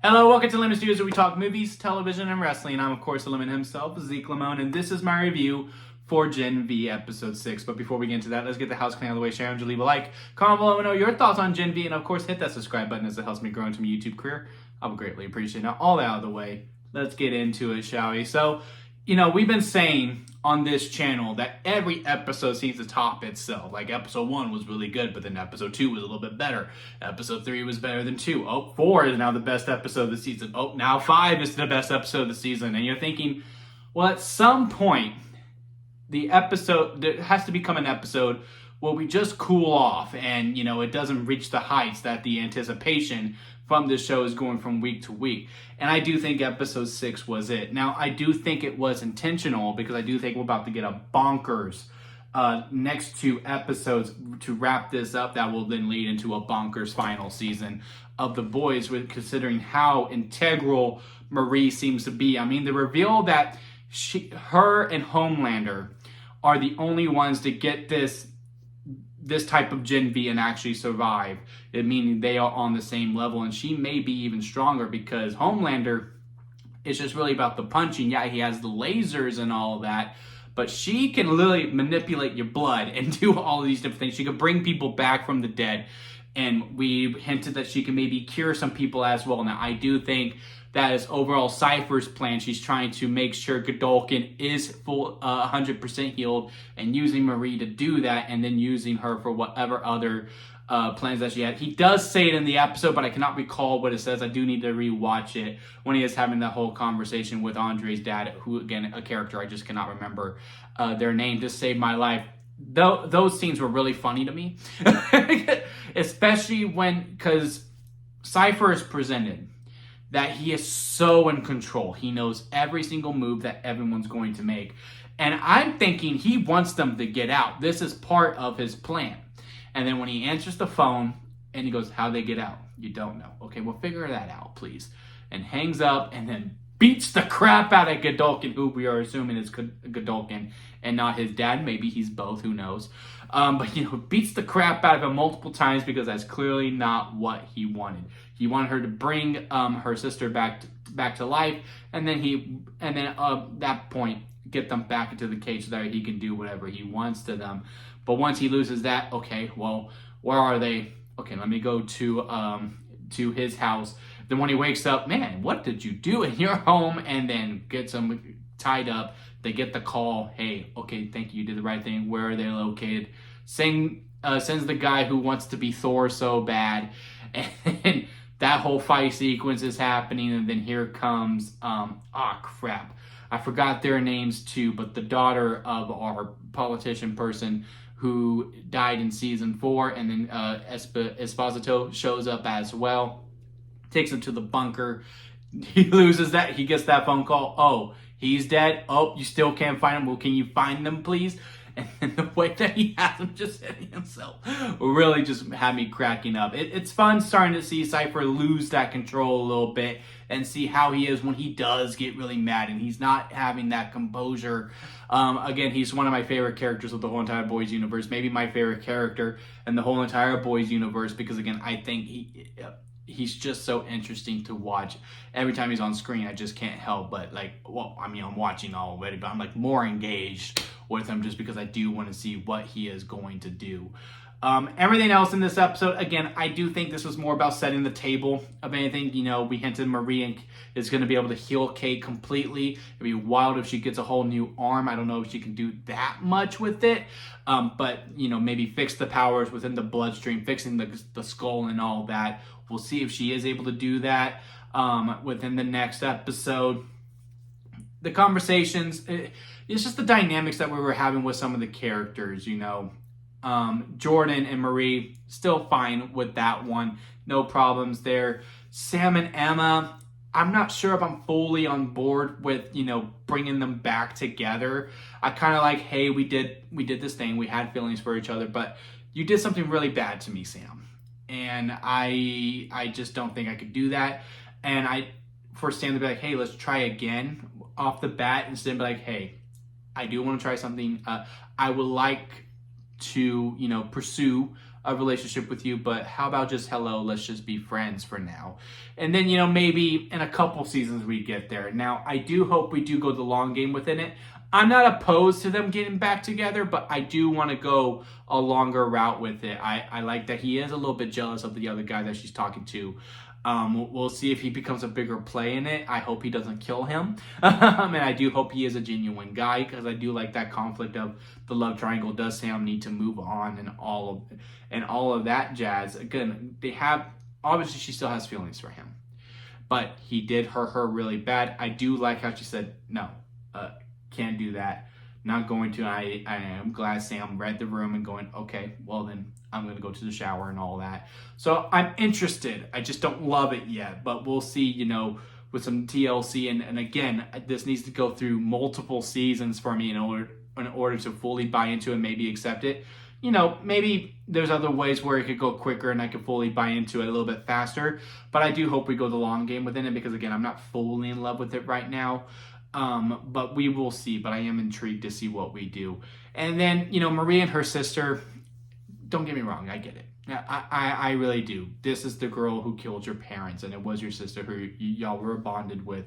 Hello, welcome to Lemon Studios, where we talk movies, television, and wrestling. I'm, of course, the Lemon himself, Zeke Lemon, and this is my review for Gen V Episode 6. But before we get into that, let's get the house clean out of the way. Share, leave a like, comment below, and know your thoughts on Gen V, and of course, hit that subscribe button as it helps me grow into my YouTube career. I would greatly appreciate it. Now, all that out of the way, let's get into it, shall we? So, we've been saying on this channel that every episode seems to top itself. Like episode 1 was really good, but then episode 2 was a little bit better. Episode 3 was better than 2. Oh, 4 is now the best episode of the season. Oh, now 5 is the best episode of the season. And you're thinking, well, at some point, there has to become an episode where we just cool off and, it doesn't reach the heights that the anticipation from this show is going from week to week. And I do think episode 6 was it. Now, I do think it was intentional because I do think we're about to get a bonkers next 2 episodes to wrap this up that will then lead into a bonkers final season of The Boys, with considering how integral Marie seems to be. I mean, the reveal that her and Homelander are the only ones to get this type of Gen V and actually survive, meaning they are on the same level, and she may be even stronger because Homelander is just really about the punching. Yeah, he has the lasers and all that, but she can literally manipulate your blood and do all of these different things. She can bring people back from the dead, and we hinted that she can maybe cure some people as well. Now, I do think that is overall Cypher's plan. She's trying to make sure Godolkin is full 100% healed, and using Marie to do that, and then using her for whatever other plans that she had. He does say it in the episode, but I cannot recall what it says. I do need to rewatch it when he is having that whole conversation with Andre's dad, who, again, a character I just cannot remember their name, to save my life. Those scenes were really funny to me, especially because Cypher is presented that he is so in control. He knows every single move that everyone's going to make. And I'm thinking he wants them to get out. This is part of his plan. And then when he answers the phone and he goes, "How'd they get out?" "You don't know." "Okay, well, figure that out, please." And hangs up and then beats the crap out of Godolkin, who we are assuming is Godolkin and not his dad. Maybe he's both, who knows. But beats the crap out of him multiple times because that's clearly not what he wanted. He wanted her to bring her sister back to life, and then that point get them back into the cage so that he can do whatever he wants to them. But once he loses that, okay, well, where are they? Okay, let me go to his house. Then when he wakes up, "Man, what did you do in your home?" And then gets them tied up. They get the call, "Hey, okay, thank you, you did the right thing. Where are they located?" Sends the guy who wants to be Thor so bad. And that whole fight sequence is happening. And then here comes, crap. I forgot their names too, but the daughter of our politician person who died in season 4. And then Esposito shows up as well. Takes him to the bunker. He loses that. He gets that phone call. "Oh, he's dead. Oh, you still can't find him. Well, can you find them, please?" And then the way that he has him just hitting himself really just had me cracking up. It's fun starting to see Cypher lose that control a little bit and see how he is when he does get really mad and he's not having that composure. Again, he's one of my favorite characters of the whole entire Boys universe. Maybe my favorite character in the whole entire Boys universe, because, again, I think he's just so interesting to watch. Every time he's on screen, I just can't help but, I'm watching already, but I'm more engaged with him just because I do want to see what he is going to do. Everything else in this episode, again, I do think this was more about setting the table of anything. We hinted Marie is going to be able to heal Kate completely. It'd be wild if she gets a whole new arm. I don't know if she can do that much with it. But maybe fix the powers within the bloodstream, fixing the skull and all that. We'll see if she is able to do that within the next episode. The conversations, it's just the dynamics that we were having with some of the characters, Jordan and Marie, still fine with that one. No problems there. Sam and Emma, I'm not sure if I'm fully on board with, bringing them back together. I kind of hey, we did this thing. We had feelings for each other, but you did something really bad to me, Sam. And I just don't think I could do that. And for Sam to be "Hey, let's try again," off the bat, instead of be "Hey, I do want to try something. I would like to, pursue a relationship with you, but how about just hello, let's just be friends for now. And then, you know, maybe in a couple seasons we get there. Now, I do hope we do go the long game within it. I'm not opposed to them getting back together, but I do want to go a longer route with it. I like that he is a little bit jealous of the other guy that she's talking to. We'll see if he becomes a bigger play in it. I hope he doesn't kill him. And I do hope he is a genuine guy, because I do like that conflict of the love triangle. Does Sam need to move on and all of that jazz? Again, they have, obviously she still has feelings for him, but he did hurt her really bad. I do like how she said, no, can't do that. Not going to. I am glad Sam read the room and going, okay, well then I'm going to go to the shower and all that. So I'm interested. I just don't love it yet, but we'll see, you know, with some TLC. And again, this needs to go through multiple seasons for me in order to fully buy into it and maybe accept it. You know, maybe there's other ways where it could go quicker and I could fully buy into it a little bit faster. But I do hope we go the long game within it, because again, I'm not fully in love with it right now. But we will see. But I am intrigued to see what we do. And then, you know, Marie and her sister, don't get me wrong, I get it. I really do. This is the girl who killed your parents, and it was your sister who y'all were bonded with.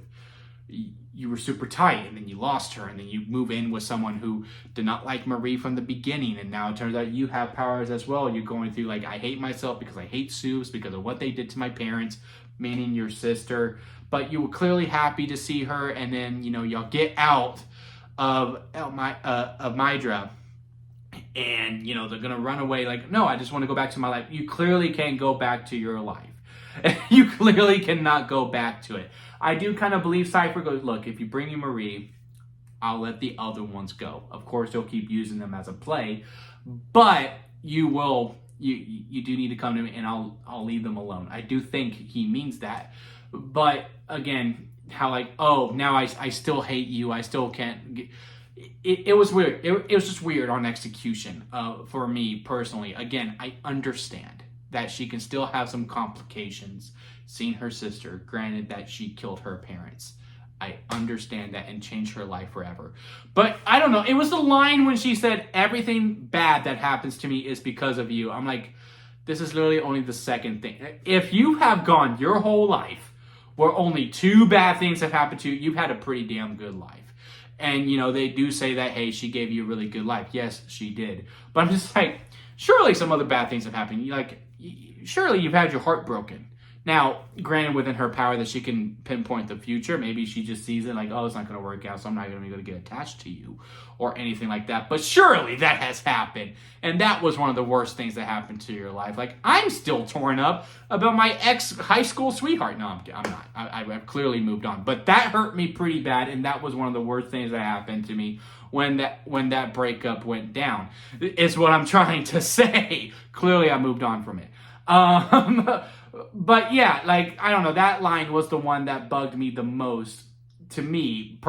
You were super tight, and then you lost her, and then you move in with someone who did not like Marie from the beginning, and now it turns out you have powers as well. You're going through, like, I hate myself because I hate Suze because of what they did to my parents, meaning your sister. But you were clearly happy to see her, and then, you know, y'all get out of Mydra, and, you know, they're gonna run away like, no, I just want to go back to my life. You clearly can't go back to your life. You clearly cannot go back to it. I do kind of believe Cypher goes, look, if you bring in Marie, I'll let the other ones go. Of course, they'll keep using them as a play, but you do need to come to me, and I'll leave them alone. I do think he means that. But again, how like, oh, now I still hate you. I still can't. It was weird. It was just weird on execution for me personally. Again, I understand that she can still have some complications seeing her sister. Granted that she killed her parents. I understand that, and changed her life forever. But I don't know. It was the line when she said, everything bad that happens to me is because of you. I'm like, this is literally only the second thing. If you have gone your whole life where only 2 bad things have happened to you, you've had a pretty damn good life. And, you know, they do say that, hey, she gave you a really good life. Yes, she did. But I'm just like, surely some other bad things have happened. Like, surely you've had your heart broken. Now, granted, within her power that she can pinpoint the future, maybe she just sees it like, oh, it's not going to work out, so I'm not going to be able to get attached to you or anything like that. But surely that has happened. And that was one of the worst things that happened to your life. Like, I'm still torn up about my ex-high school sweetheart. No, I'm not. I've clearly moved on. But that hurt me pretty bad, and that was one of the worst things that happened to me when that breakup went down. Is what I'm trying to say. Clearly, I moved on from it. But yeah, like, I don't know, that line was the one that bugged me the most, to me,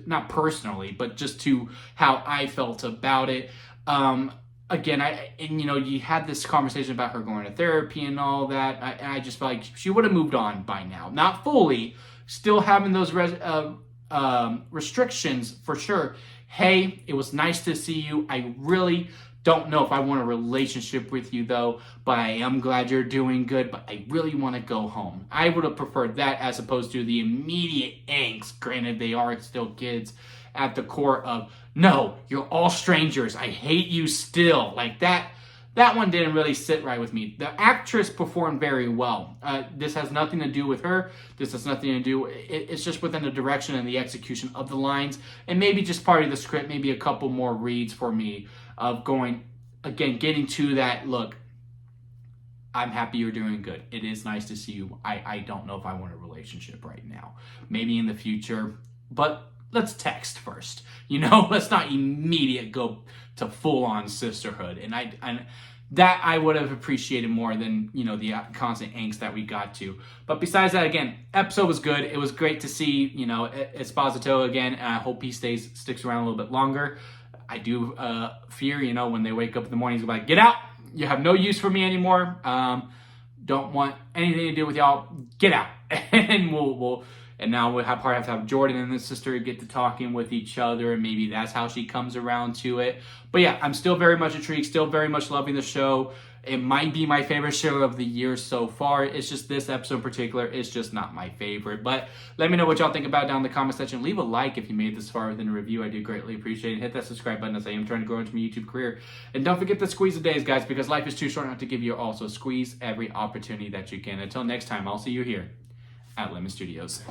not personally, but just to how I felt about it. Again, and you know, you had this conversation about her going to therapy and all that, and I just felt like she would have moved on by now. Not fully, still having those restrictions for sure. Hey, it was nice to see you. I really don't know if I want a relationship with you, though, but I am glad you're doing good, but I really want to go home. I would have preferred that as opposed to the immediate angst. Granted, they are still kids at the core of, no, you're all strangers. I hate you still. Like, that one didn't really sit right with me. The actress performed very well. This has nothing to do with her. This has nothing to do, it's just within the direction and the execution of the lines, and maybe just part of the script, maybe a couple more reads for me of going, again, getting to that, look, I'm happy you're doing good. It is nice to see you. I don't know if I want a relationship right now. Maybe in the future, but let's text first. You know, let's not immediate go to full-on sisterhood. And that I would have appreciated more than, you know, the constant angst that we got to. But besides that, again, episode was good. It was great to see, you know, Esposito again, and I hope he sticks around a little bit longer. I do fear, you know, when they wake up in the morning, he's like, get out. You have no use for me anymore. Don't want anything to do with y'all. Get out. And now we'll probably have to have Jordan and his sister get to talking with each other, and maybe that's how she comes around to it. But yeah, I'm still very much intrigued, still very much loving the show. It might be my favorite show of the year so far. It's just this episode in particular is just not my favorite. But let me know what y'all think about down in the comment section. Leave a like if you made this far within a review. I do greatly appreciate it. Hit that subscribe button as I am trying to grow into my YouTube career. And don't forget to squeeze the days, guys, because life is too short not to give you all. So squeeze every opportunity that you can. Until next time, I'll see you here at Lemon Studios.